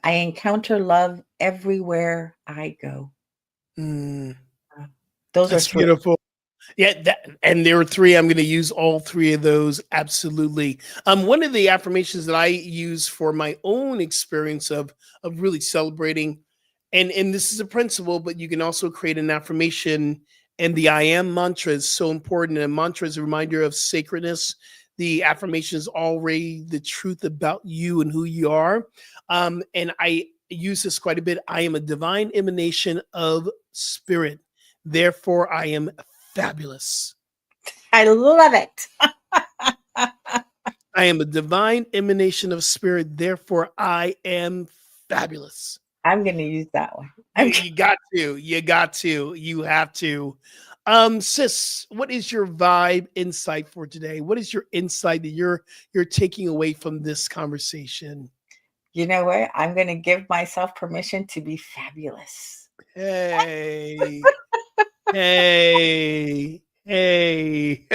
I encounter love everywhere I go. mm. Uh, Those are That's three. beautiful. Yeah, and there were three. I'm going to use all three of those. Absolutely. One of the affirmations that I use for my own experience of really celebrating, and this is a principle, but you can also create an affirmation. And the I am mantra is so important. And mantra is a reminder of sacredness. The affirmation is already the truth about you and who you are. And I use this quite a bit. I am a divine emanation of spirit. Therefore, I am fabulous. I love it. I am a divine emanation of spirit. Therefore, I am fabulous. I'm going to use that one. You got to. You got to. You have to. Sis, what is your vibe insight for today? What is your insight that you're taking away from this conversation? You know what? I'm going to give myself permission to be fabulous. Hey. Hey. Hey.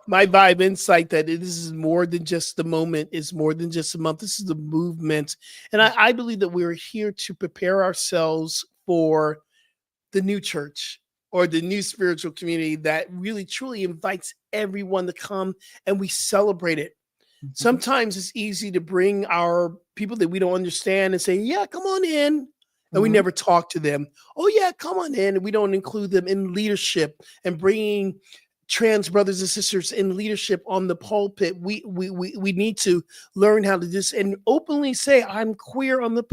my vibe insight that this is more than just the moment, is more than just a month. This is the movement. And I believe that we're here to prepare ourselves for the new church or the new spiritual community that really truly invites everyone to come and we celebrate it. Sometimes it's easy to bring our people that we don't understand and say, yeah, come on in. And we never talk to them. Oh, yeah, come on in. And we don't include them in leadership and bringing trans brothers and sisters in leadership on the pulpit. We need to learn how to just and openly say, I'm queer on the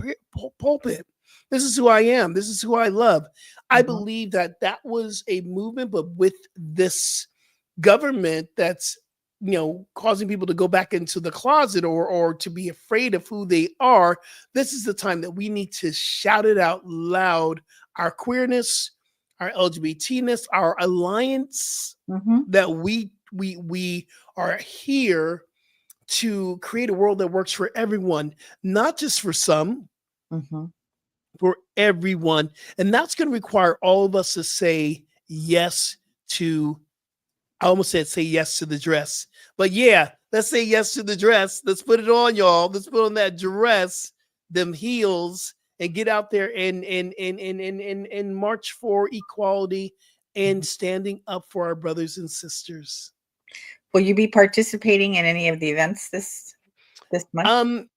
pulpit. This is who I am. This is who I love. I believe that that was a movement, but with this government that's, causing people to go back into the closet or to be afraid of who they are, this is the time that we need to shout it out loud, our queerness, our LGBTness, our alliance, that we are here to create a world that works for everyone, not just for some, for everyone. And that's going to require all of us to say yes to, I almost said say yes to the dress, but yeah, let's say yes to the dress. Let's put it on, y'all. Let's put on that dress, them heels, and get out there and march for equality and standing up for our brothers and sisters. Will you be participating in any of the events this month?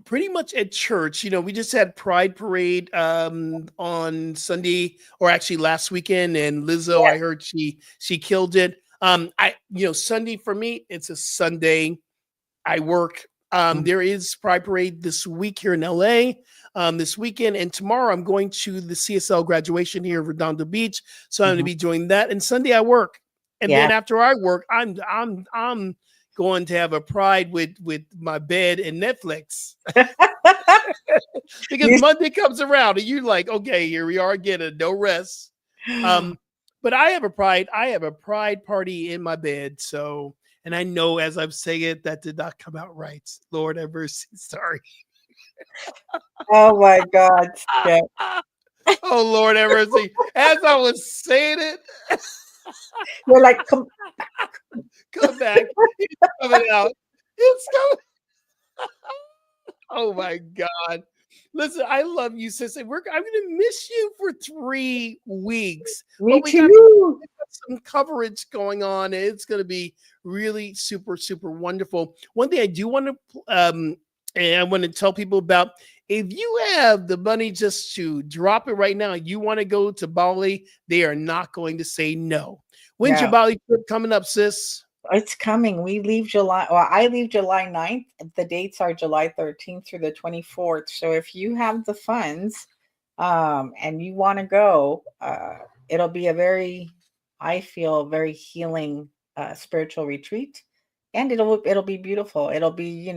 Pretty much at church. We just had P.R.I.D.E.E on Sunday, or actually last weekend, and Lizzo, I heard she killed it. Sunday for me, it's a Sunday. I work. There is P.R.I.D.E.E this week here in LA, this weekend, and tomorrow I'm going to the CSL graduation here in Redondo Beach. So I'm going to be doing that. And Sunday I work. And then after I work, I'm going to have a Pride with my bed and Netflix. Because Monday comes around and you're like, okay, here we are again, no rest. But I have a Pride party in my bed. So, and I know as I'm saying it, that did not come out right. Lord have mercy. Sorry. Oh my God. Yeah. Oh Lord have mercy. As I was saying it, you're like, come back. It's coming out. It's coming. Oh my God. Listen, I love you, sis. I'm going to miss you for 3 weeks. Me we too. got some coverage going on. It's going to be really super, super wonderful. One thing I do want to, and I want to tell people about, if you have the money just to drop it right now, you want to go to Bali, they are not going to say no. When's your Bali trip coming up, sis? It's coming. We leave I leave July 9th. The dates are July 13th through the 24th. So if you have the funds and you want to go, it'll be I feel very healing spiritual retreat. And it'll be beautiful. It'll be,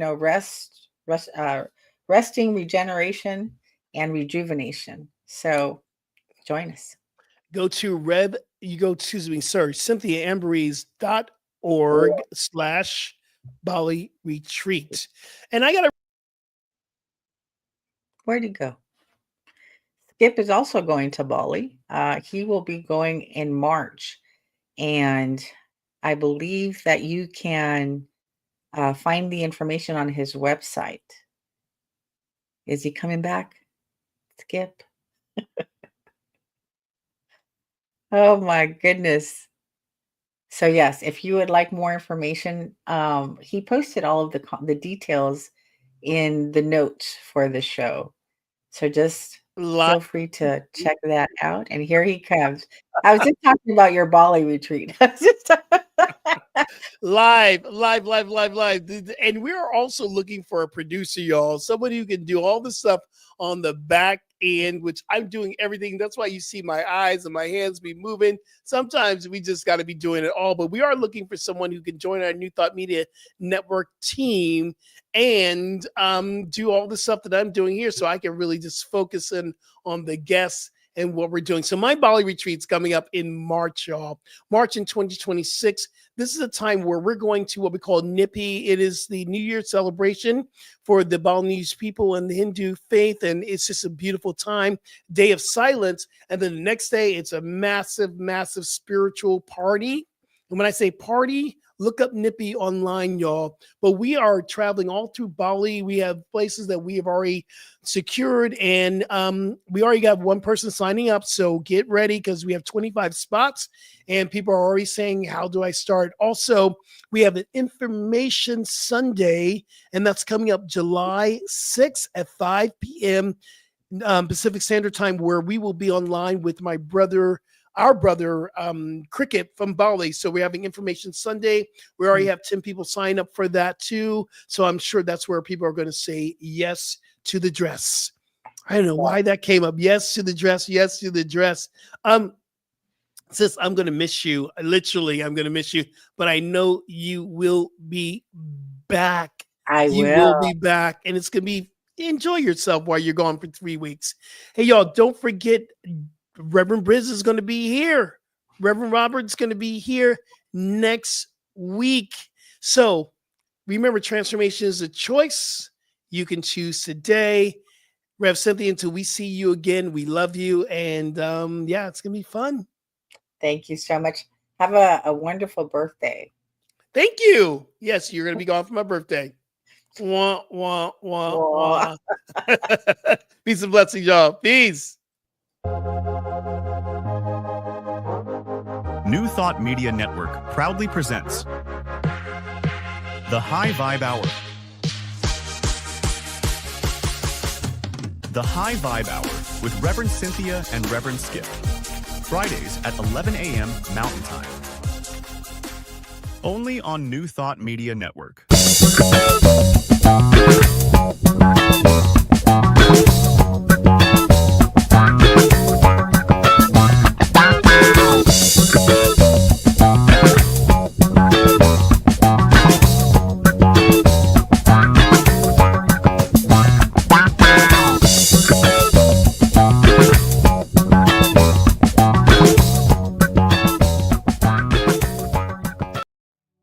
resting, regeneration, and rejuvenation. So join us. Go to CynthiaAmbriz.org/Bali retreat. And I got to. Where'd he go? Skip is also going to Bali. He will be going in March. And I believe that you can find the information on his website. Is he coming back, Skip? Oh my goodness. So yes, if you would like more information, he posted all of the details in the notes for the show. So just feel free to check that out. And here he comes. I was just talking about your Bali retreat. Live. And we're also looking for a producer, y'all. Somebody who can do all the stuff on the back end, which I'm doing everything. That's why you see my eyes and my hands be moving. Sometimes we just got to be doing it all. But we are looking for someone who can join our New Thought Media Network team and do all the stuff that I'm doing here, so I can really just focus in on the guests and what we're doing. So my Bali retreat's coming up in March, y'all. March in 2026. This is a time where we're going to what we call Nippy. It is the New Year celebration for the Balinese people and the Hindu faith. And it's just a beautiful time, day of silence. And then the next day, it's a massive, massive spiritual party. And when I say party, Look up NIPI online, y'all. But we are traveling all through Bali. We have places that we have already secured, and we already got one person signing up. So get ready, because we have 25 spots, and people are already saying, how do I start? Also, we have an Information Sunday, and that's coming up July 6th at 5 p.m. Pacific Standard Time, where we will be online with my brother, our brother, Cricket from Bali. So we're having Information Sunday. We already have 10 people sign up for that too. So I'm sure that's where people are going to say yes to the dress. I don't know why that came up. Yes to the dress. Yes to the dress. Sis, I'm going to miss you. Literally, I'm going to miss you. But I know you will be back. You will be back. And it's going to be, enjoy yourself while you're gone for 3 weeks. Hey, y'all, don't forget, Reverend Briz is going to be here. Reverend Robert's going to be here next week. So remember, transformation is a choice. You can choose today. Rev Cynthia, until we see you again, we love you. And yeah, it's going to be fun. Thank you so much. Have a wonderful birthday. Thank you. Yes, you're going to be gone for my birthday. Wah, wah, wah, wah. Peace and blessings, y'all. Peace. New Thought Media Network proudly presents The High Vibe Hour. The High Vibe Hour with Reverend Cynthia and Reverend Skip. Fridays at 11 a.m. Mountain Time. Only on New Thought Media Network.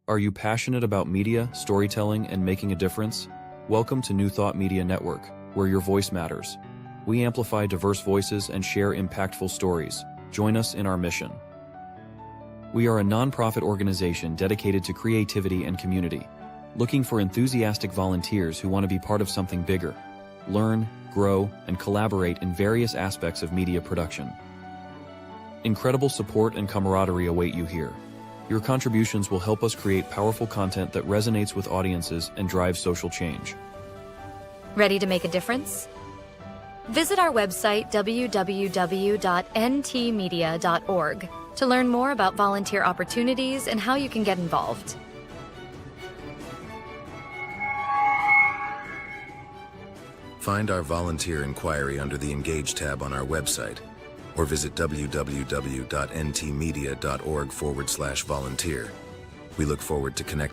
Are you passionate about media, storytelling, and making a difference? Welcome to New Thought Media Network, where your voice matters. We amplify diverse voices and share impactful stories. Join us in our mission. We are a nonprofit organization dedicated to creativity and community, looking for enthusiastic volunteers who want to be part of something bigger. Learn, grow, and collaborate in various aspects of media production. Incredible support and camaraderie await you here. Your contributions will help us create powerful content that resonates with audiences and drives social change. Ready to make a difference? Visit our website, www.ntmedia.org, to learn more about volunteer opportunities and how you can get involved. Find our volunteer inquiry under the Engage tab on our website, or visit www.ntmedia.org/volunteer. We look forward to connecting.